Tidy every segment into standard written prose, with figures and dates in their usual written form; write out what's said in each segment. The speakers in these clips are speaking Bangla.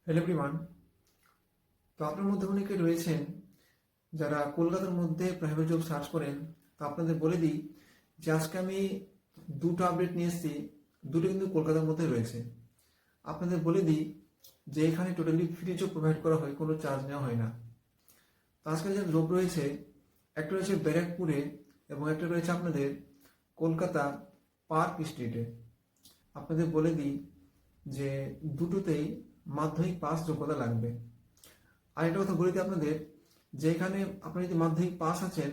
Hello everyone. তো আপনার মধ্যে অনেকে রয়েছেন যারা কলকাতার মধ্যে প্রাইভেট জব সার্চ করেন। তো আপনাদের বলে দিই যে আজকে আমি দুটো আপডেট নিয়ে এসেছি, দুটো কিন্তু কলকাতার মধ্যে রয়েছে। আপনাদের বলে দিই যে এখানে টোটালি ফ্রি জব প্রোভাইড করা হয়, কোনো চার্জ নেওয়া হয় না। তো আজকাল যে জব রয়েছে, একটা রয়েছে ব্যারাকপুরে এবং একটা রয়েছে আপনাদের কলকাতা পার্ক স্ট্রিটে। আপনাদের বলে দিই যে দুটোতেই মাধ্যমিক পাস যোগ্যতা লাগবে। আরেকটা কথা বলে দিই আপনাদের যে এখানে আপনি যদি মাধ্যমিক পাস আছেন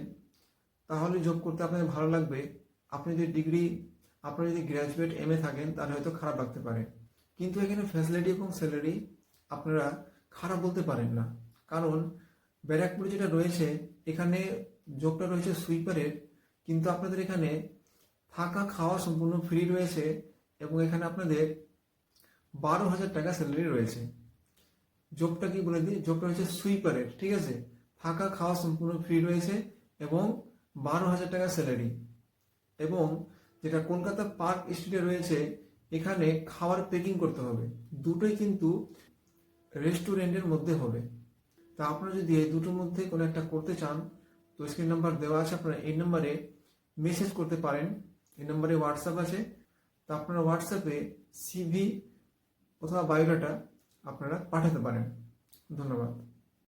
তাহলে জব করতে আপনাদের ভালো লাগবে। আপনি যদি ডিগ্রি, আপনার যদি গ্র্যাজুয়েট এমএ থাকেন তাহলে হয়তো খারাপ লাগতে পারে, কিন্তু এখানে ফ্যাসিলিটি এবং স্যালারি আপনারা খারাপ বলতে পারেন না। কারণ ব্যারাকপুরে যেটা রয়েছে এখানে জবটা রয়েছে সুইপারের, কিন্তু আপনাদের এখানে থাকা খাওয়া সম্পূর্ণ ফ্রি রয়েছে এবং এখানে আপনাদের 12,000 টাকা স্যালারি রয়েছে। জবটা কি বলে দিই, জবটা হচ্ছে সুইপারের, ঠিক আছে। থাকা খাওয়া সম্পূর্ণ ফ্রি রয়েছে এবং 12,000 টাকা স্যালারি। এবং যেটা কলকাতা পার্ক স্ট্রিটে রয়েছে এখানে খাবার প্যাকিং করতে হবে, দুটোই কিন্তু রেস্টুরেন্টের মধ্যে হবে। তা আপনারা যদি এই দুটোর মধ্যে কোনো একটা করতে চান তো স্ক্রিন নাম্বার দেওয়া আছে, আপনারা এই নাম্বারে মেসেজ করতে পারেন। এই নাম্বারে হোয়াটসঅ্যাপ আছে, তা আপনারা হোয়াটসঅ্যাপে সিভি অথবা বায়োডাটা আপনারা পাঠাতে পারেন। ধন্যবাদ।